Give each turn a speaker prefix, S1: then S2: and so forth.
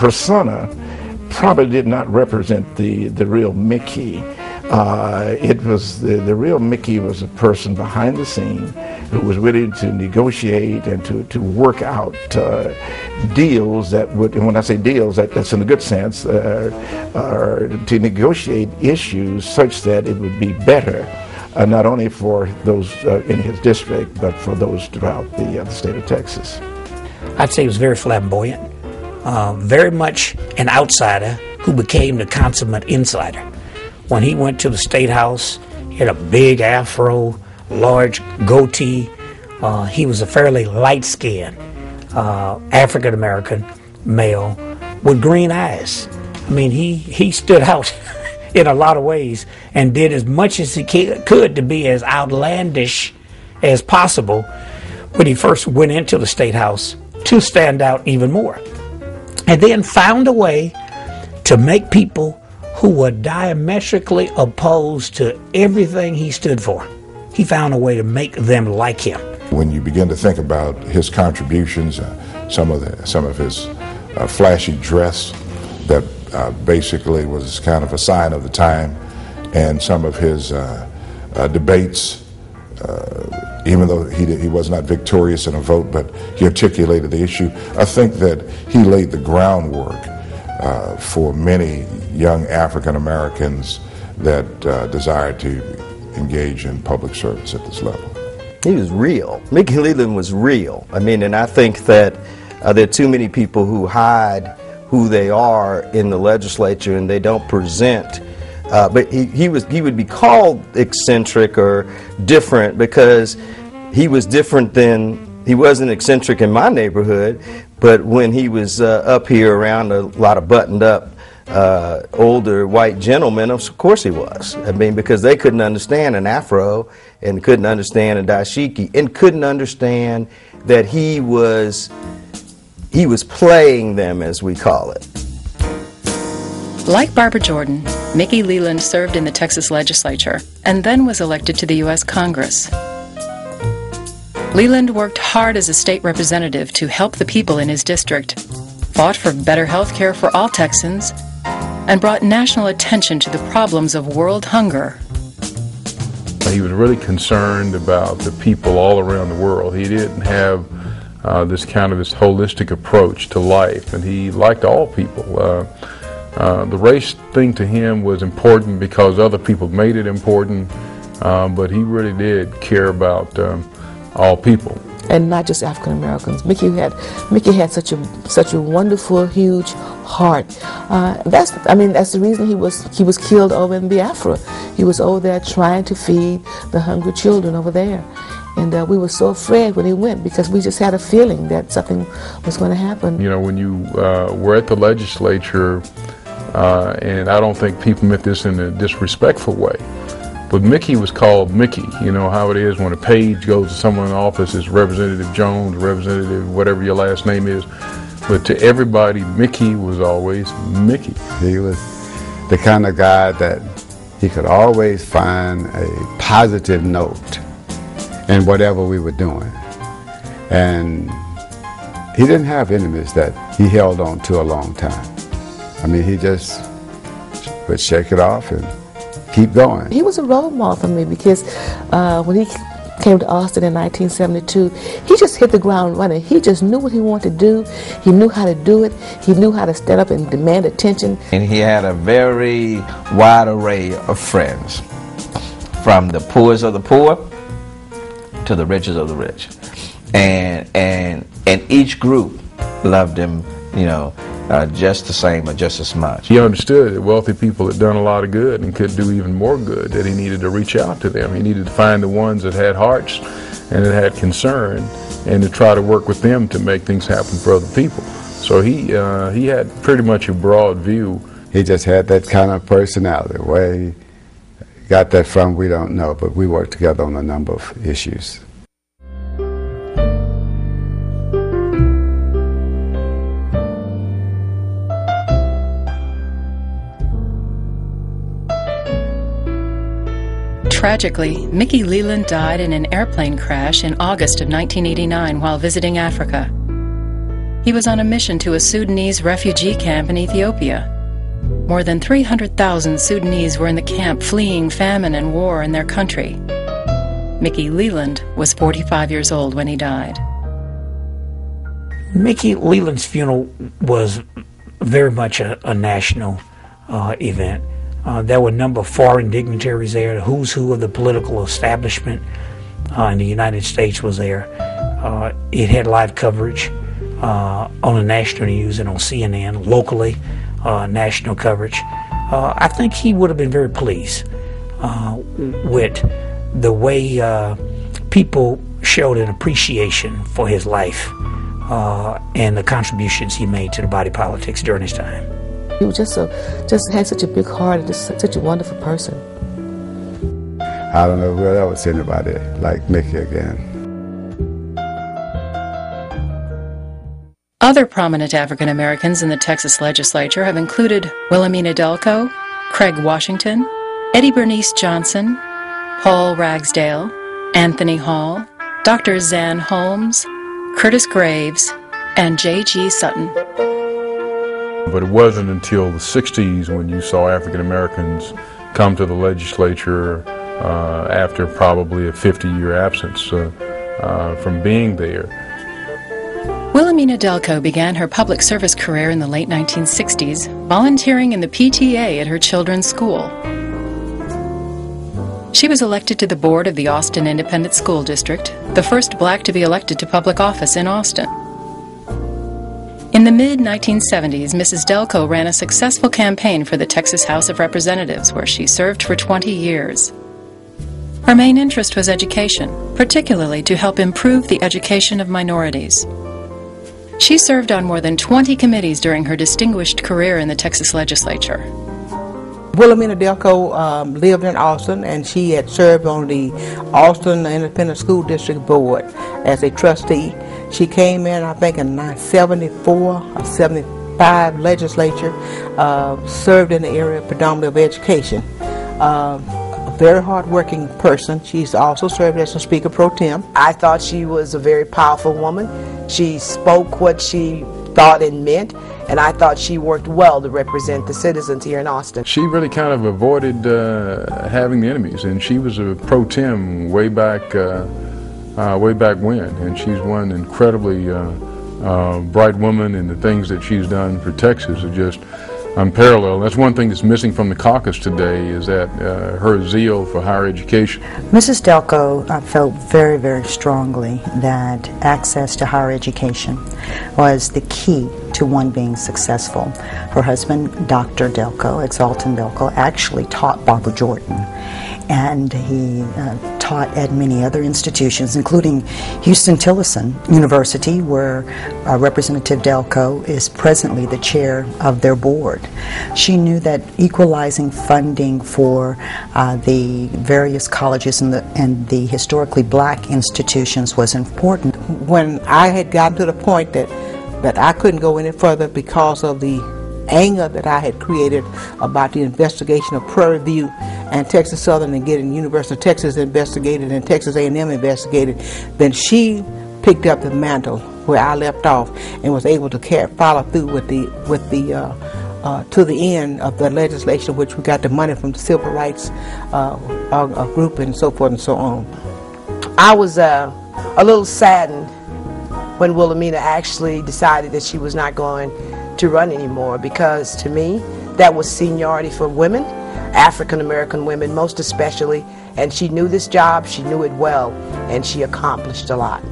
S1: persona probably did not represent the real Mickey. It was the real Mickey was a person behind the scene who was willing to negotiate and to work out deals that would, and when I say deals, that's in a good sense, to negotiate issues such that it would be better, not only for those in his district, but for those throughout the state of Texas.
S2: I'd say he was very flamboyant, very much an outsider who became the consummate insider. When he went to the State House, he had a big afro, large goatee. He was a fairly light-skinned African-American male with green eyes. I mean, he stood out in a lot of ways and did as much as he could to be as outlandish as possible when he first went into the State House to stand out even more. And then found a way to make people who were diametrically opposed to everything he stood for. He found a way to make them like him.
S3: When you begin to think about his contributions, some of his flashy dress that basically was kind of a sign of the time, and some of his debates, even though he was not victorious in a vote, but he articulated the issue. I think that he laid the groundwork for many young African Americans that desire to engage in public service at this level.
S4: He was real. Mickey Leland was real. I mean, and I think that there are too many people who hide who they are in the legislature and they don't present. But he would be called eccentric or different because he was different than, he wasn't eccentric in my neighborhood, but when he was up here around a lot of buttoned up older white gentlemen, of course he was. I mean, because they couldn't understand an afro and couldn't understand a dashiki and couldn't understand that he was playing them, as we call it.
S5: Like Barbara Jordan, Mickey Leland served in the Texas legislature and then was elected to the U.S. Congress. Leland worked hard as a state representative to help the people in his district, fought for better health care for all Texans, and brought national attention to the problems of world hunger.
S6: He was really concerned about the people all around the world. He didn't have this holistic approach to life, and he liked all people. The race thing to him was important because other people made it important, but he really did care about all people.
S7: And not just African Americans. Mickey had such a wonderful, huge heart. That's the reason he was killed over in Biafra. He was over there trying to feed the hungry children over there. And we were so afraid when he went because we just had a feeling that something was going to happen. You
S6: know, when you were at the legislature, and I don't think people meant this in a disrespectful way, but Mickey was called Mickey. You know how it is when a page goes to someone in office, it's Representative Jones, Representative whatever your last name is. But to everybody, Mickey was always Mickey.
S8: He was the kind of guy that he could always find a positive note in whatever we were doing. And he didn't have enemies that he held on to a long time. I mean, he just would shake it off and keep going.
S7: He was a role model for me because when he came to Austin in 1972, he just hit the ground running. He just knew what he wanted to do. He knew how to do it. He knew how to stand up and demand attention.
S9: And he had a very wide array of friends, from the poorest of the poor to the richest of the rich. And each group loved him, you know, just the same or just as much.
S6: He understood that wealthy people had done a lot of good and could do even more good, that he needed to reach out to them. He needed to find the ones that had hearts and that had concern and to try to work with them to make things happen for other people. So he had pretty much a broad view.
S8: He just had that kind of personality. Where he got that from, we don't know, but we worked together on a number of issues.
S5: Tragically, Mickey Leland died in an airplane crash in August of 1989 while visiting Africa. he was on a mission to a Sudanese refugee camp in Ethiopia. More than 300,000 Sudanese were in the camp fleeing famine and war in their country. Mickey Leland was 45 years old when he died.
S2: Mickey Leland's funeral was very much a national event. There were a number of foreign dignitaries there. The who's who of the political establishment in the United States was there. It had live coverage on the national news and on CNN, locally, national coverage. I think he would have been very pleased with the way people showed an appreciation for his life and the contributions he made to the body politics during his time.
S7: He was just had such a big heart and just such a wonderful person.
S8: I don't know where I would see anybody like Mickey again.
S5: Other prominent African Americans in the Texas legislature have included Wilhelmina Delco, Craig Washington, Eddie Bernice Johnson, Paul Ragsdale, Anthony Hall, Dr. Zan Holmes, Curtis Graves, and J.G. Sutton.
S6: But it wasn't until the 60s when you saw African Americans come to the legislature after probably a 50-year absence from being there.
S5: Wilhelmina Delco began her public service career in the late 1960s, volunteering in the PTA at her children's school. She was elected to the board of the Austin Independent School District, the first black to be elected to public office in Austin. In the mid-1970s, Mrs. Delco ran a successful campaign for the Texas House of Representatives, where she served for 20 years. Her main interest was education, particularly to help improve the education of minorities. She served on more than 20 committees during her distinguished career in the Texas legislature.
S10: Wilhelmina Delco lived in Austin, and she had served on the Austin Independent School District Board as a trustee. She came in, I think, in 1974 or 75 legislature, served in the area predominantly of education. A very hard-working person. She's also served as a Speaker Pro Tem.
S11: I thought she was a very powerful woman. She spoke what she thought and meant, and I thought she worked well to represent the citizens here in Austin.
S6: She really kind of avoided having the enemies, and she was a pro tem way back when, and she's one incredibly bright woman, and the things that she's done for Texas are just unparalleled. That's one thing that's missing from the caucus today, is that her zeal for higher education.
S12: Mrs. Delco felt very, very strongly that access to higher education was the key to one being successful. Her husband, Dr. Delco, Exalton Delco, actually taught Barbara Jordan, and he taught at many other institutions, including Houston-Tillotson University, where Representative Delco is presently the chair of their board. She knew that equalizing funding for the various colleges and the historically black institutions was important.
S10: When I had gotten to the point that I couldn't go any further because of the anger that I had created about the investigation of Prairie View and Texas Southern, and getting University of Texas investigated and Texas A&M investigated, then she picked up the mantle where I left off and was able to follow through with the to the end of the legislation, which we got the money from the Civil Rights group and so forth and so on.
S11: I was a little saddened when Wilhelmina actually decided that she was not going to run anymore, because to me that was seniority for women, African American women most especially, and she knew this job, she knew it well, and she accomplished a lot.